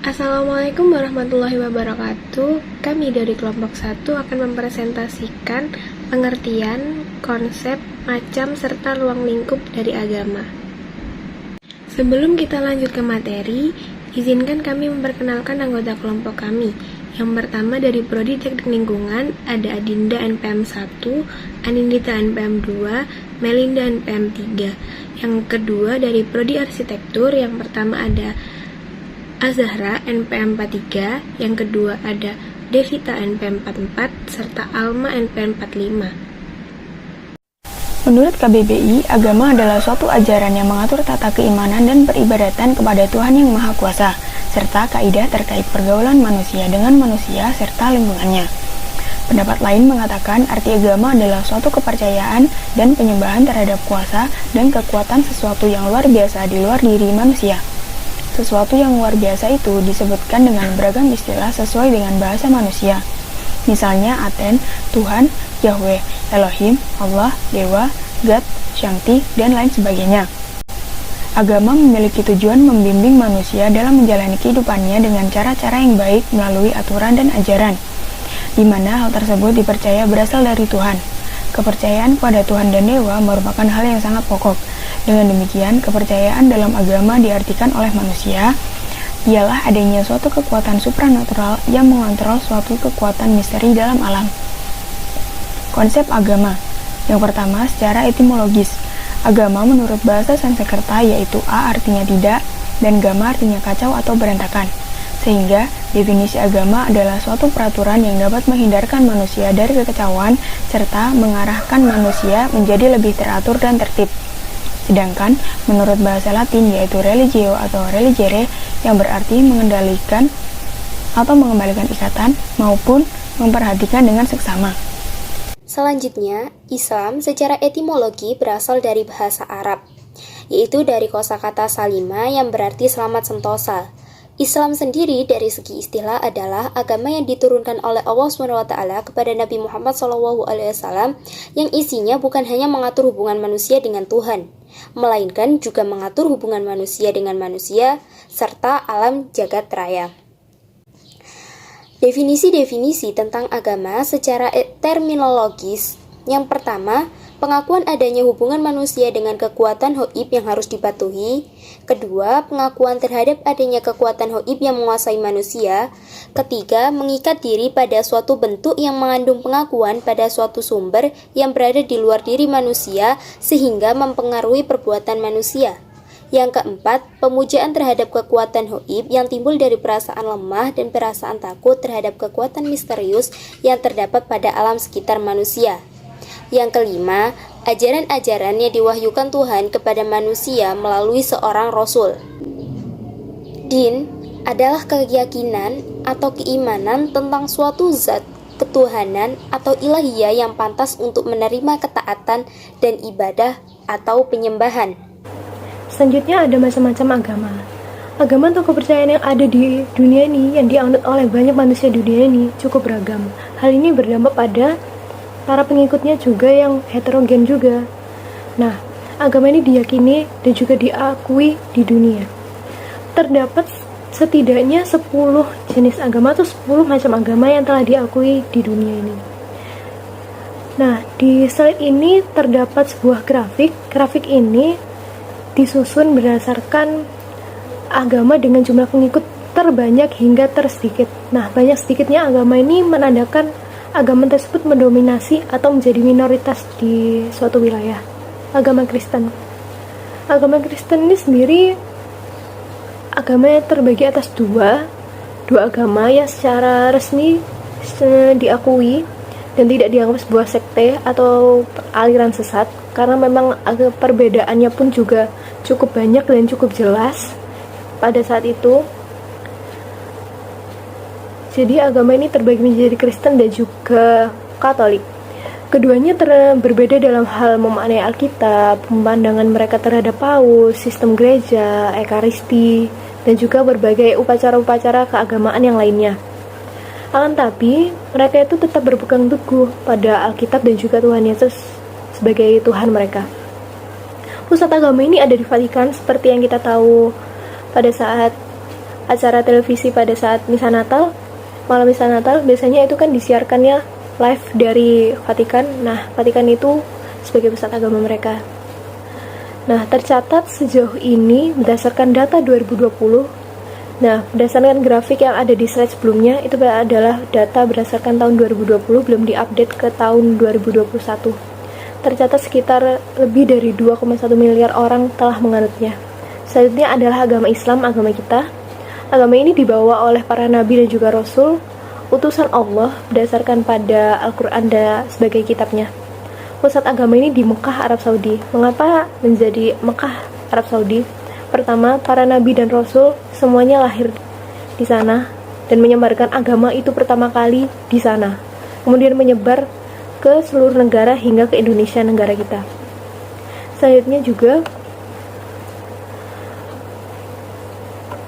Assalamualaikum warahmatullahi wabarakatuh. Kami dari kelompok 1 akan mempresentasikan pengertian, konsep, macam, serta ruang lingkup dari agama. Sebelum kita lanjut ke materi, izinkan kami memperkenalkan anggota kelompok kami. Yang pertama dari Prodi Teknik Lingkungan ada Adinda NPM 1, Anindita NPM 2, Melinda NPM 3. Yang kedua dari Prodi Arsitektur, yang pertama ada Azahra NPM 43, yang kedua ada Devita NPM 44, serta Alma NPM 45. Menurut KBBI, agama adalah suatu ajaran yang mengatur tata keimanan dan peribadatan kepada Tuhan Yang Maha Kuasa, serta kaidah terkait pergaulan manusia dengan manusia serta lingkungannya. Pendapat lain mengatakan arti agama adalah suatu kepercayaan dan penyembahan terhadap kuasa dan kekuatan sesuatu yang luar biasa di luar diri manusia. Sesuatu yang luar biasa itu disebutkan dengan beragam istilah sesuai dengan bahasa manusia. Misalnya Aten, Tuhan, Yahweh, Elohim, Allah, Dewa, God, Shakti, dan lain sebagainya. Agama memiliki tujuan membimbing manusia dalam menjalani kehidupannya dengan cara-cara yang baik melalui aturan dan ajaran, di mana hal tersebut dipercaya berasal dari Tuhan. Kepercayaan pada Tuhan dan Dewa merupakan hal yang sangat pokok. Dengan demikian, kepercayaan dalam agama diartikan oleh manusia ialah adanya suatu kekuatan supranatural yang mengontrol suatu kekuatan misteri dalam alam. Konsep agama. Yang pertama, secara etimologis. Agama menurut bahasa Sanskerta yaitu a artinya tidak dan gama artinya kacau atau berantakan. Sehingga definisi agama adalah suatu peraturan yang dapat menghindarkan manusia dari kekacauan serta mengarahkan manusia menjadi lebih teratur dan tertib. Sedangkan menurut bahasa Latin yaitu religio atau religere yang berarti mengendalikan atau mengembalikan ikatan maupun memperhatikan dengan seksama. Selanjutnya, Islam secara etimologi berasal dari bahasa Arab, yaitu dari kosakata salima yang berarti selamat sentosa. Islam sendiri dari segi istilah adalah agama yang diturunkan oleh Allah SWT kepada Nabi Muhammad SAW yang isinya bukan hanya mengatur hubungan manusia dengan Tuhan, melainkan juga mengatur hubungan manusia dengan manusia serta alam jagat raya. Definisi-definisi tentang agama secara terminologis. Yang pertama, pengakuan adanya hubungan manusia dengan kekuatan gaib yang harus dipatuhi. Kedua, pengakuan terhadap adanya kekuatan gaib yang menguasai manusia. Ketiga, mengikat diri pada suatu bentuk yang mengandung pengakuan pada suatu sumber yang berada di luar diri manusia sehingga mempengaruhi perbuatan manusia. Yang keempat, pemujaan terhadap kekuatan gaib yang timbul dari perasaan lemah dan perasaan takut terhadap kekuatan misterius yang terdapat pada alam sekitar manusia. Yang kelima, ajaran-ajaran yang diwahyukan Tuhan kepada manusia melalui seorang Rasul. Din adalah keyakinan atau keimanan tentang suatu zat, ketuhanan atau ilahiyah yang pantas untuk menerima ketaatan dan ibadah atau penyembahan. Selanjutnya ada macam-macam agama. Agama atau kepercayaan yang ada di dunia ini yang dianut oleh banyak manusia di dunia ini cukup beragam. Hal ini berdampak pada para pengikutnya juga yang heterogen juga. Nah, agama ini diyakini dan juga diakui di dunia. Terdapat setidaknya 10 jenis agama atau 10 macam agama yang telah diakui di dunia ini. Nah, di slide ini terdapat sebuah grafik. Grafik ini disusun berdasarkan agama dengan jumlah pengikut terbanyak hingga tersedikit. Nah, banyak sedikitnya agama ini menandakan agama tersebut mendominasi atau menjadi minoritas di suatu wilayah. Agama Kristen. Agama Kristen ini sendiri agama yang terbagi atas dua agama yang secara resmi diakui dan tidak dianggap sebuah sekte atau aliran sesat, karena memang perbedaannya pun juga cukup banyak dan cukup jelas pada saat itu. Jadi agama ini terbagi menjadi Kristen dan juga Katolik. Keduanya berbeda dalam hal memaknai Alkitab, pemandangan mereka terhadap paus, sistem gereja, ekaristi, dan juga berbagai upacara-upacara keagamaan yang lainnya. Akan tapi, mereka itu tetap berpegang teguh pada Alkitab dan juga Tuhan Yesus sebagai Tuhan mereka. Pusat agama ini ada di Vatikan, seperti yang kita tahu pada saat acara televisi pada saat misa Natal, malam misa Natal, biasanya itu kan disiarkannya live dari Vatikan. Nah, Vatikan itu sebagai pusat agama mereka. Nah, tercatat sejauh ini berdasarkan data 2020. Nah, berdasarkan grafik yang ada di slide sebelumnya, itu adalah data berdasarkan tahun 2020, belum diupdate ke tahun 2021. Tercatat sekitar lebih dari 2,1 miliar orang telah menganutnya. Selanjutnya adalah agama Islam, agama kita. Agama ini dibawa oleh para nabi dan juga rasul, utusan Allah berdasarkan pada Al-Quran dan sebagai kitabnya. Pusat agama ini di Mekah, Arab Saudi. Mengapa menjadi Mekah, Arab Saudi? Pertama, para nabi dan rasul semuanya lahir di sana dan menyebarkan agama itu pertama kali di sana. Kemudian menyebar ke seluruh negara hingga ke Indonesia, negara kita. Selanjutnya juga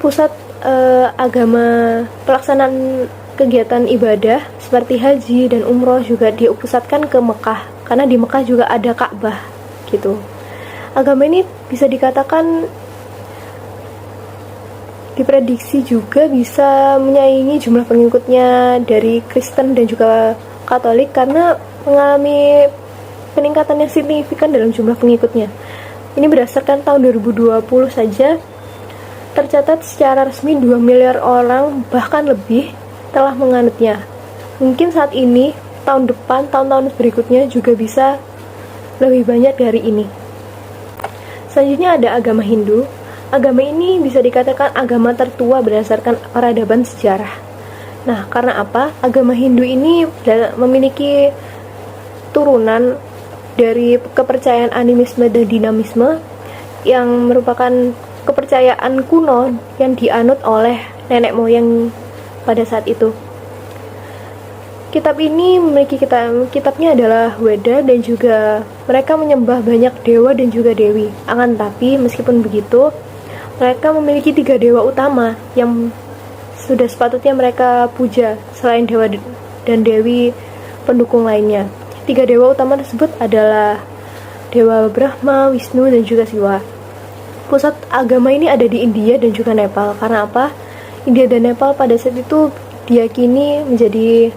pusat agama, pelaksanaan kegiatan ibadah seperti haji dan umroh juga dipusatkan ke Mekah, karena di Mekah juga ada Ka'bah gitu. Agama ini bisa dikatakan diprediksi juga bisa menyaingi jumlah pengikutnya dari Kristen dan juga Katolik karena mengalami peningkatan yang signifikan dalam jumlah pengikutnya. Ini berdasarkan tahun 2020 saja tercatat secara resmi 2 miliar orang bahkan lebih telah menganutnya. Mungkin saat ini, tahun depan, tahun-tahun berikutnya juga bisa lebih banyak dari ini. Selanjutnya ada agama Hindu. Agama ini bisa dikatakan agama tertua berdasarkan peradaban sejarah. Nah, karena apa? Agama Hindu ini memiliki turunan dari kepercayaan animisme dan dinamisme yang merupakan kepercayaan kuno yang dianut oleh nenek moyang pada saat itu. Kitab ini memiliki kitabnya adalah Weda dan juga mereka menyembah banyak dewa dan juga dewi. Akan tapi meskipun begitu, mereka memiliki 3 dewa utama yang sudah sepatutnya mereka puja selain dewa dan dewi pendukung lainnya. 3 dewa utama tersebut adalah Dewa Brahma, Wisnu, dan juga Siwa. Pusat agama ini ada di India dan juga Nepal. Karena apa? India dan Nepal pada saat itu diyakini menjadi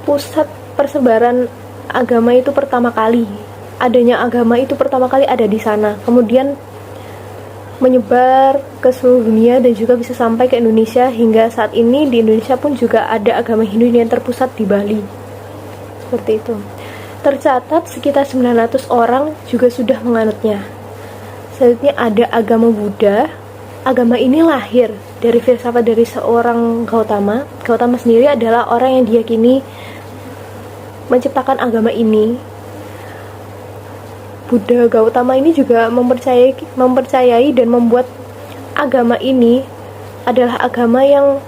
pusat persebaran agama itu pertama kali. Adanya agama itu pertama kali ada di sana. Kemudian menyebar ke seluruh dunia dan juga bisa sampai ke Indonesia. Hingga saat ini di Indonesia pun juga ada agama Hindu yang terpusat di Bali. Seperti itu. Tercatat sekitar 900 orang juga sudah menganutnya. Selanjutnya ada agama Buddha. Agama ini lahir dari filsafat dari seorang Gautama. Gautama sendiri adalah orang yang diyakini menciptakan agama ini. Buddha Gautama ini juga mempercayai dan membuat agama ini adalah agama yang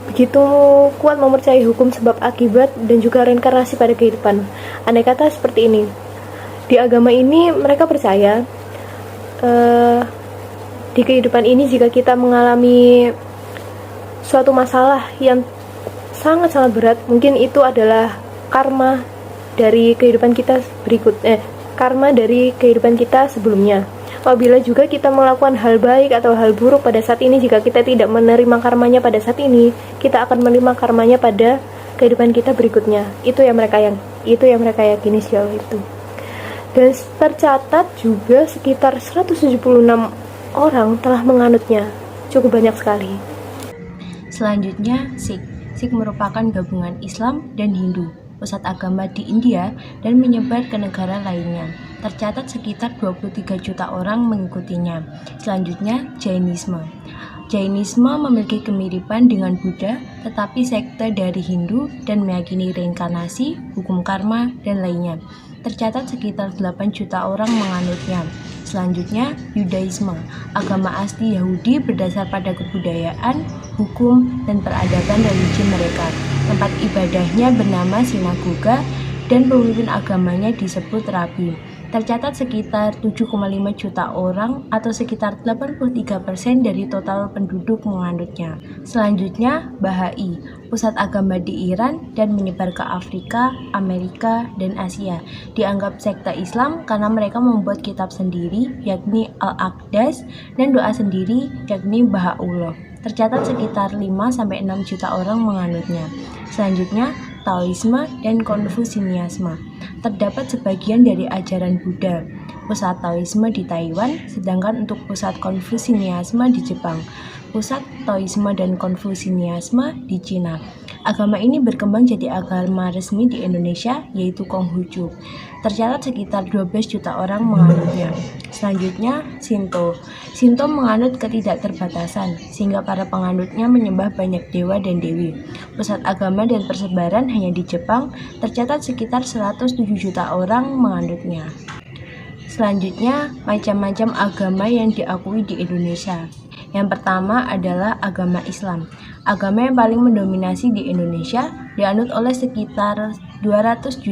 begitu kuat mempercayai hukum sebab akibat dan juga reinkarnasi pada kehidupan. Andai kata seperti ini. Di agama ini mereka percaya di kehidupan ini jika kita mengalami suatu masalah yang sangat-sangat berat, mungkin itu adalah karma dari kehidupan kita karma dari kehidupan kita sebelumnya. Apabila juga kita melakukan hal baik atau hal buruk pada saat ini, jika kita tidak menerima karmanya pada saat ini, kita akan menerima karmanya pada kehidupan kita berikutnya. Itu yang mereka yakini sejauh itu. Dan tercatat juga sekitar 176 orang telah menganutnya. Cukup banyak sekali. Selanjutnya, Sikh. Sikh merupakan gabungan Islam dan Hindu, pusat agama di India dan menyebar ke negara lainnya. Tercatat sekitar 23 juta orang mengikutinya. Selanjutnya, Jainisme. Jainisme memiliki kemiripan dengan Buddha, tetapi sekte dari Hindu dan meyakini reinkarnasi, hukum karma, dan lainnya. Tercatat sekitar 8 juta orang menganutnya. Selanjutnya, Yudaisme, agama asli Yahudi berdasar pada kebudayaan, hukum, dan peradaban religi mereka. Tempat ibadahnya bernama sinagoga dan pemimpin agamanya disebut rabi. Tercatat sekitar 7,5 juta orang atau sekitar 83% dari total penduduk menganutnya. Selanjutnya, Bahai, pusat agama di Iran dan menyebar ke Afrika, Amerika, dan Asia. Dianggap sekte Islam karena mereka membuat kitab sendiri, yakni Al-Aqdas, dan doa sendiri, yakni Baha'ullah. Tercatat sekitar 5-6 juta orang menganutnya. Selanjutnya, Taoisme dan Konfusianisme. Terdapat sebagian dari ajaran Buddha. Pusat Taoisme di Taiwan, sedangkan untuk pusat Konfusianisme di Jepang. Pusat Taoisme dan Konfusianisme di Cina. Agama ini berkembang jadi agama resmi di Indonesia, yaitu Konghucu. Tercatat sekitar 12 juta orang menganutnya. Selanjutnya, Shinto. Shinto menganut ketidakterbatasan, sehingga para penganutnya menyembah banyak dewa dan dewi. Pusat agama dan persebaran hanya di Jepang, tercatat sekitar 107 juta orang menganutnya. Selanjutnya, macam-macam agama yang diakui di Indonesia. Yang pertama adalah agama Islam. Agama yang paling mendominasi di Indonesia dianut oleh sekitar 207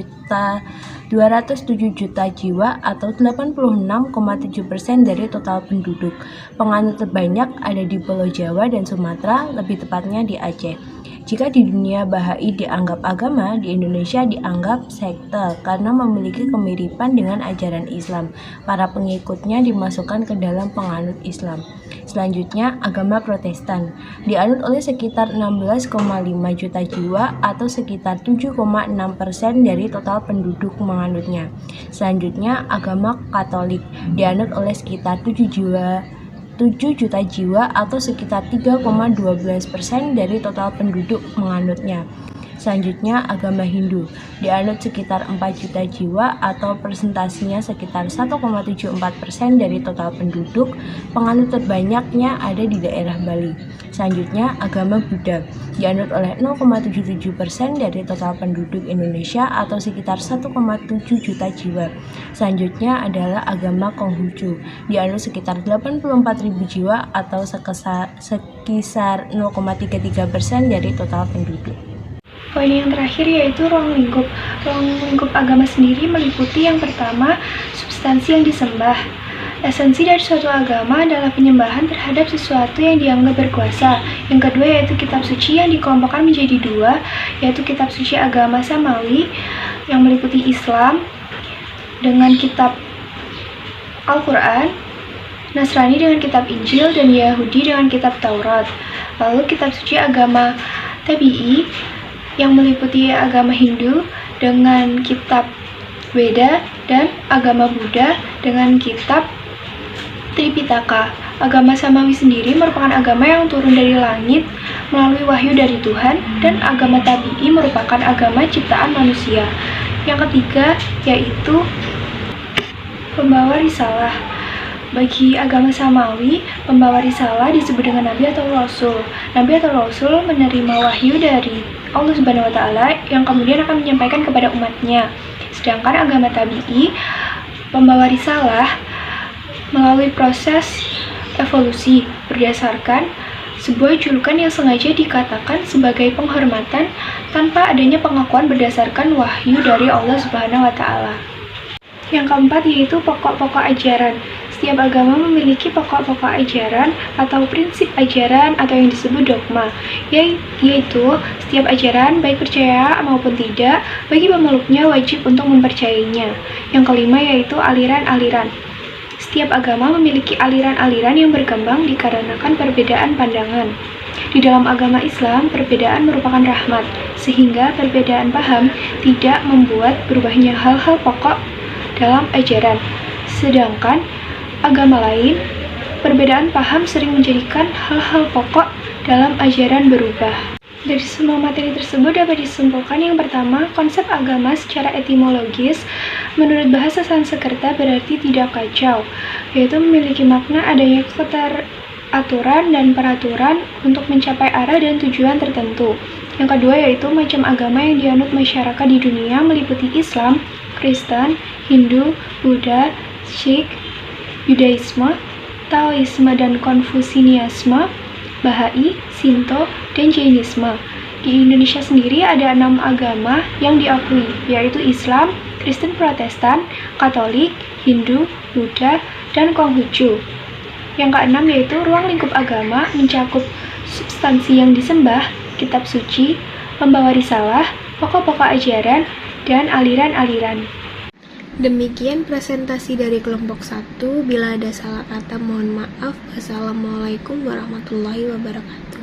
juta jiwa atau 86,7% dari total penduduk. Penganut terbanyak ada di Pulau Jawa dan Sumatera, lebih tepatnya di Aceh. Jika di dunia Bahai dianggap agama, di Indonesia dianggap sekte karena memiliki kemiripan dengan ajaran Islam. Para pengikutnya dimasukkan ke dalam penganut Islam. Selanjutnya, agama Protestan dianut oleh sekitar 16,5 juta jiwa atau sekitar 7,6% dari total penduduk menganutnya. Selanjutnya, agama Katolik dianut oleh sekitar 7 juta jiwa atau sekitar 3,12% dari total penduduk menganutnya. Selanjutnya, agama Hindu dianut sekitar 4 juta jiwa atau presentasinya sekitar 1,74% dari total penduduk. Penganut terbanyaknya ada di daerah Bali. Selanjutnya, agama Buddha dianut oleh 0,77% dari total penduduk Indonesia atau sekitar 1,7 juta jiwa. Selanjutnya adalah agama Konghucu dianut sekitar 84.000 jiwa atau sekisar 0,33% dari total penduduk. Poin yang terakhir yaitu ruang lingkup. Ruang lingkup agama sendiri meliputi yang pertama, substansi yang disembah. Esensi dari suatu agama adalah penyembahan terhadap sesuatu yang dianggap berkuasa. Yang kedua yaitu kitab suci yang dikelompokkan menjadi dua, yaitu kitab suci agama Samawi yang meliputi Islam dengan kitab Al-Quran, Nasrani dengan kitab Injil, dan Yahudi dengan kitab Taurat. Lalu kitab suci agama Tabi'i yang meliputi agama Hindu dengan kitab Weda dan agama Buddha dengan kitab Tripitaka. Agama Samawi sendiri merupakan agama yang turun dari langit melalui wahyu dari Tuhan, dan agama Tabi'i merupakan agama ciptaan manusia. Yang ketiga yaitu pembawa risalah. Bagi agama Samawi, pembawa risalah disebut dengan Nabi atau Rasul. Nabi atau Rasul menerima wahyu dari Allah Subhanahu wa Ta'ala yang kemudian akan menyampaikan kepada umatnya. Sedangkan agama Tabi'i, pembawa risalah melalui proses evolusi berdasarkan sebuah julukan yang sengaja dikatakan sebagai penghormatan tanpa adanya pengakuan berdasarkan wahyu dari Allah Subhanahu wa Ta'ala. Yang keempat yaitu pokok-pokok ajaran. Setiap agama memiliki pokok-pokok ajaran atau prinsip ajaran atau yang disebut dogma, yaitu setiap ajaran baik percaya maupun tidak bagi pemeluknya wajib untuk mempercayainya. Yang kelima yaitu aliran-aliran. Setiap agama memiliki aliran-aliran yang berkembang dikarenakan perbedaan pandangan. Di dalam agama Islam, perbedaan merupakan rahmat, sehingga perbedaan paham tidak membuat berubahnya hal-hal pokok dalam ajaran. Sedangkan agama lain, perbedaan paham sering menjadikan hal-hal pokok dalam ajaran berubah. Dari semua materi tersebut dapat disimpulkan yang pertama, konsep agama secara etimologis menurut bahasa Sanskerta berarti tidak kacau, yaitu memiliki makna adanya keteraturan dan peraturan untuk mencapai arah dan tujuan tertentu. Yang kedua yaitu macam agama yang dianut masyarakat di dunia meliputi Islam, Kristen, Hindu, Buddha, Sikh, Yudaisme, Taoisme dan Konfusianisme, Bahai, Shinto, dan Jainisme. Di Indonesia sendiri ada 6 agama yang diakui, yaitu Islam, Kristen Protestan, Katolik, Hindu, Buddha, dan Konghucu. Yang keenam yaitu ruang lingkup agama mencakup substansi yang disembah, kitab suci, pembawa risalah, pokok-pokok ajaran, dan aliran-aliran. Demikian presentasi dari kelompok 1. Bila ada salah kata mohon maaf. Wassalamualaikum warahmatullahi wabarakatuh.